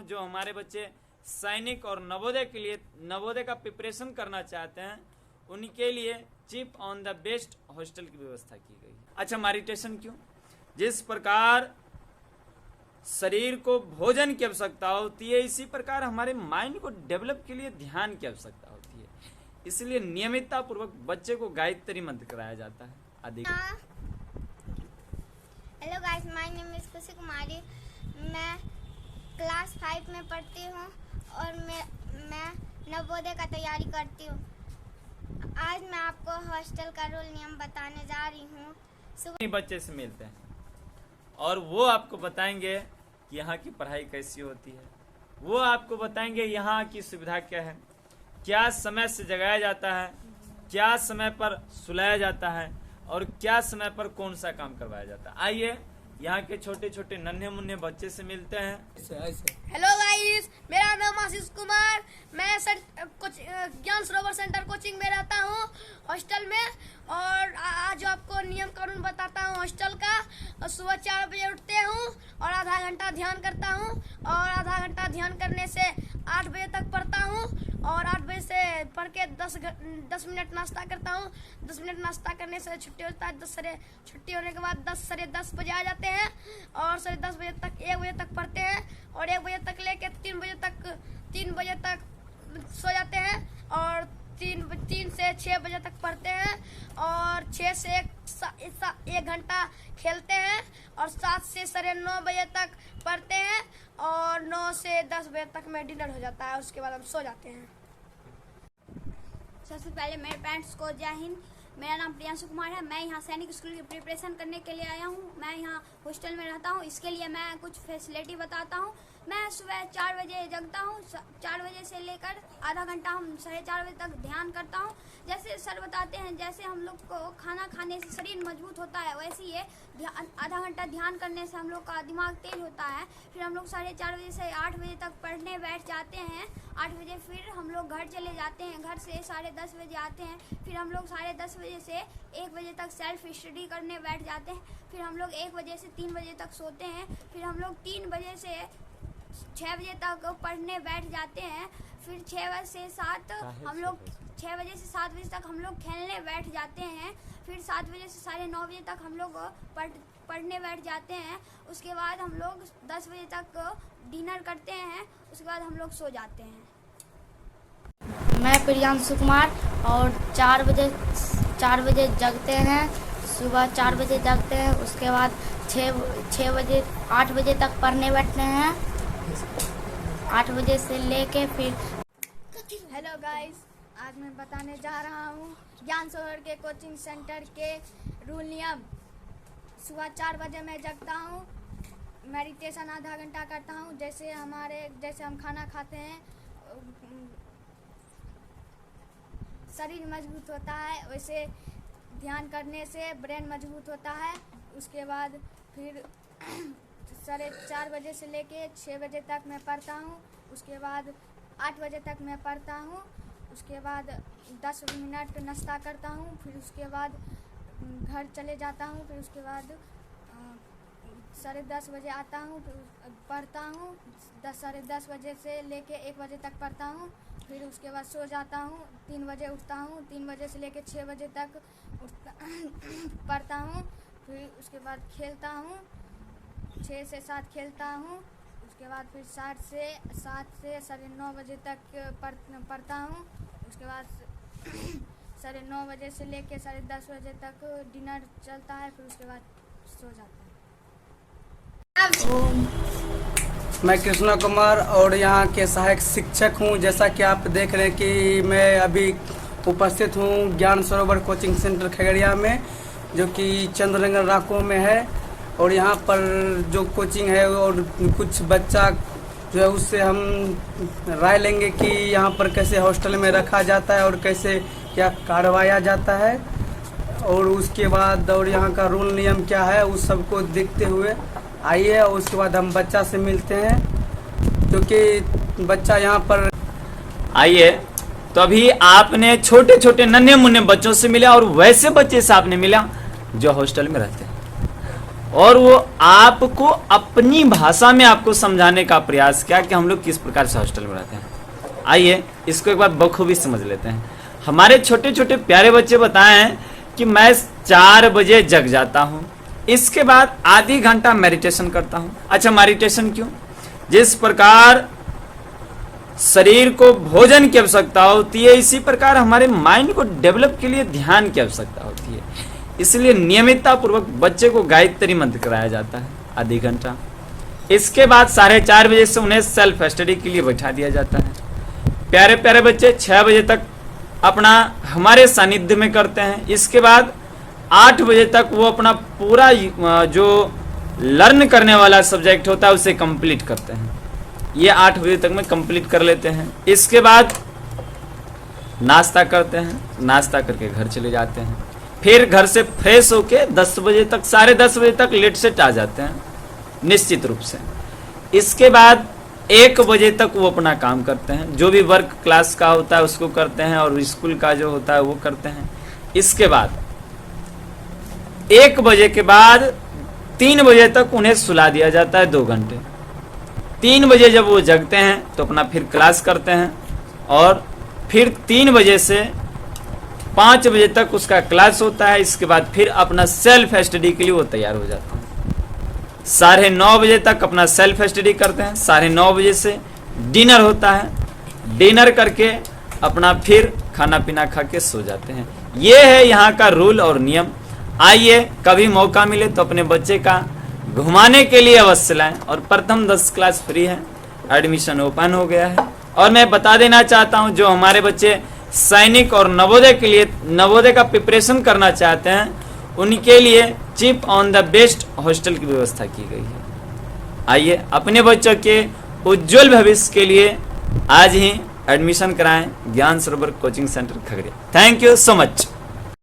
जो हमारे बच्चे सैनिक और नवोदय के लिए नवोदय का प्रिपरेशन करना चाहते हैं, उनके लिए cheap on the best hostel की व्यवस्था की गई है। अच्छा, मेडिटेशन क्यों? जिस प्रकार शरीर को भोजन की आवश्यकता होती है, इसी प्रकार हमारे माइंड को डेवलप के लिए ध्यान की आवश्यकता होती है। इसलिए नियमितता पूर्वक बच्चे को गायत्री मंत्र कराया जाता है आदि। Hello guys, my name is खुशी कुमारी। मैं क्लास 5 में पढ़ती हूँ और मैं नवोदय का तैयारी करती हूँ। आज मैं आपको हॉस्टल का रूल नियम बताने जा रही हूँ। सुबह बच्चे से मिलते हैं और वो आपको बताएंगे कि यहाँ की पढ़ाई कैसी होती है, वो आपको बताएंगे यहाँ की सुविधा क्या है, क्या समय से जगाया जाता है, क्या समय पर सुलाया जाता है और क्या समय पर कौन सा काम करवाया जाता है। आइए यहाँ के छोटे छोटे नन्हे मुन्ने बच्चे से मिलते हैं। हेलो गाइस, मेरा नाम आशीष कुमार। मैं ज्ञान सरोवर सेंटर कोचिंग में रहता हूँ हॉस्टल में। और आज आपको नियम कानून बताता हूँ हॉस्टल का। सुबह 4 बजे उठते हूँ और आधा घंटा ध्यान करता हूँ और आधा घंटा ध्यान करने से 8 बजे तक पढ़ता हूँ और 8 बजे से पढ़ के 10 मिनट नाश्ता करता हूँ। 10 मिनट नाश्ता करने से छुट्टी होता है। छुट्टी होने के बाद 10 बजे आ जाते हैं और 10 बजे तक 1 बजे तक पढ़ते हैं और 1 बजे तक लेके 3 बजे तक सो जाते हैं और 3 से 6 बजे तक पढ़ते हैं और 6 से 1 घंटा खेलते हैं और 7 से 9:30 बजे तक पढ़ते हैं और 9 से 10 बजे तक में डिनर हो जाता है। उसके बाद हम सो जाते हैं। सबसे पहले मेरे पेरेंट्स को जय हिंद। मेरा नाम प्रियांशु कुमार है। मैं यहाँ सैनिक स्कूल की प्रिपरेशन करने के लिए आया हूँ। मैं यहाँ हॉस्टल में रहता हूँ। इसके लिए मैं कुछ फैसिलिटी बताता हूँ। मैं सुबह 4 बजे जगता हूँ। 4 बजे से लेकर आधा घंटा हम 4:30 बजे तक ध्यान करता हूँ। जैसे सर बताते हैं, जैसे हम लोग को खाना खाने से शरीर मजबूत होता है, वैसे ही आधा घंटा ध्यान करने से हम लोग का दिमाग तेज होता है। फिर हम लोग 4:30 बजे से 8 बजे तक पढ़ने बैठ जाते हैं। 8 बजे फिर हम लोग घर चले जाते हैं। घर से 10:30 बजे आते हैं। फिर हम लोग 10:30 बजे से 1 बजे तक सेल्फ स्टडी करने बैठ जाते हैं। फिर हम लोग 1 बजे से 3 बजे तक सोते हैं। फिर हम लोग 3 बजे से 6 बजे तक पढ़ने बैठ जाते हैं। फिर 6 बजे से 7 हम लोग 6 बजे से 7 बजे तक हम लोग खेलने बैठ जाते हैं। फिर 7 बजे से 9:30 बजे तक हम लोग पढ़ने बैठ जाते हैं। उसके बाद हम लोग 10 बजे तक डिनर करते हैं। उसके बाद हम लोग सो जाते हैं। मैं प्रियांशु कुमार और 4 बजे जगते हैं। सुबह 4 बजे जगते हैं। उसके बाद 8 बजे तक पढ़ने बैठते हैं। 8 बजे से लेके फिर। हेलो गाइस, आज मैं बताने जा रहा हूँ ज्ञान सरोवर के कोचिंग सेंटर के रूल नियम। सुबह 4 बजे मैं जगता हूँ। मेडिटेशन आधा घंटा करता हूँ। जैसे हम खाना खाते हैं, शरीर मजबूत होता है, वैसे ध्यान करने से ब्रेन मजबूत होता है। उसके बाद फिर 4:30 बजे से लेके 6 बजे तक मैं पढ़ता हूँ। उसके बाद 8 बजे तक मैं पढ़ता हूँ। उसके बाद 10 मिनट नाश्ता करता हूँ। फिर उसके बाद घर चले जाता हूँ। फिर उसके बाद 10:30 बजे आता हूँ, फिर पढ़ता हूँ। 10:30 बजे से लेके 1 बजे तक पढ़ता हूँ। फिर उसके बाद सो जाता हूँ। 3 बजे उठता हूँ। 3 बजे से लेके 6 बजे तक पढ़ता हूँ। फिर उसके बाद खेलता हूँ। 6 से 7 खेलता हूँ। उसके बाद फिर 7 से 9:30 बजे तक पढ़ता हूँ। उसके बाद 9:30 बजे से लेके 10:30 बजे तक डिनर चलता है। फिर उसके बाद सो जाता है। मैं कृष्णा कुमार और यहाँ के सहायक शिक्षक हूँ। जैसा कि आप देख रहे हैं कि मैं अभी उपस्थित हूँ ज्ञान सरोवर कोचिंग सेंटर खगड़िया में, जो कि चंद्रनगर राको में है। और यहाँ पर जो कोचिंग है और कुछ बच्चा जो है उससे हम राय लेंगे कि यहाँ पर कैसे हॉस्टल में रखा जाता है और कैसे क्या करवाया जाता है और उसके बाद और यहाँ का रूल नियम क्या है, उस सबको देखते हुए आइए। और उसके बाद हम बच्चा से मिलते हैं, क्योंकि बच्चा यहाँ पर। आइए, तो अभी आपने छोटे छोटे नन्हे मुन्ने बच्चों से मिला और वैसे बच्चे से आपने मिला जो हॉस्टल में रहते हैं। और वो आपको अपनी भाषा में आपको समझाने का प्रयास किया कि हम लोग किस प्रकार से हॉस्टल में रहते हैं। आइए इसको एक बार बखूबी समझ लेते हैं। हमारे छोटे छोटे प्यारे बच्चे बताए हैं कि मैं 4 बजे जग जाता हूँ, इसके बाद आधी घंटा मेडिटेशन करता हूँ। अच्छा, मेडिटेशन क्यों? जिस प्रकार शरीर को भोजन की आवश्यकता होती है, इसी प्रकार हमारे माइंड को डेवलप के लिए ध्यान की आवश्यकता होती है। इसलिए नियमितता पूर्वक बच्चे को गायत्री मंत्र कराया जाता है आधी घंटा। इसके बाद 4:30 बजे से उन्हें सेल्फ स्टडी के लिए बैठा दिया जाता है। प्यारे प्यारे बच्चे 6 बजे तक अपना हमारे सानिध्य में करते हैं। इसके बाद 8 बजे तक वो अपना पूरा जो लर्न करने वाला सब्जेक्ट होता है उसे कंप्लीट करते हैं। ये 8 बजे तक में कंप्लीट कर लेते हैं। इसके बाद नाश्ता करते हैं, नाश्ता करके घर चले जाते हैं। फिर घर से फ्रेश होके 10 बजे तक 10:30 बजे तक लेट सेट आ जाते हैं निश्चित रूप से। इसके बाद 1 बजे तक वो अपना काम करते हैं, जो भी वर्क क्लास का होता है उसको करते हैं और स्कूल का जो होता है वो करते हैं। इसके बाद 1 बजे के बाद 3 बजे तक उन्हें सुला दिया जाता है 2 घंटे। 3 बजे जब वो जगते हैं तो अपना फिर क्लास करते हैं और फिर 3 बजे से 5 बजे तक उसका क्लास होता है। इसके बाद फिर अपना सेल्फ स्टडी के लिए वो तैयार हो जाते हैं। 9:30 बजे तक अपना सेल्फ स्टडी करते हैं। 9:30 बजे से डिनर होता है, डिनर करके अपना फिर खाना पीना खा के सो जाते हैं। ये है यहाँ का रूल और नियम। आइए कभी मौका मिले तो अपने बच्चे का घुमाने के लिए अवश्य लाएं। और प्रथम 10 क्लास फ्री है, एडमिशन ओपन हो गया है। और मैं बता देना चाहता हूँ जो हमारे बच्चे सैनिक और नवोदय के लिए नवोदय का प्रिपरेशन करना चाहते हैं उनके लिए cheap on the best hostel की व्यवस्था की गई है। आइए अपने बच्चों के उज्जवल भविष्य के लिए आज ही एडमिशन कराएं ज्ञान सरोवर coaching centre Khagaria. Thank you so much.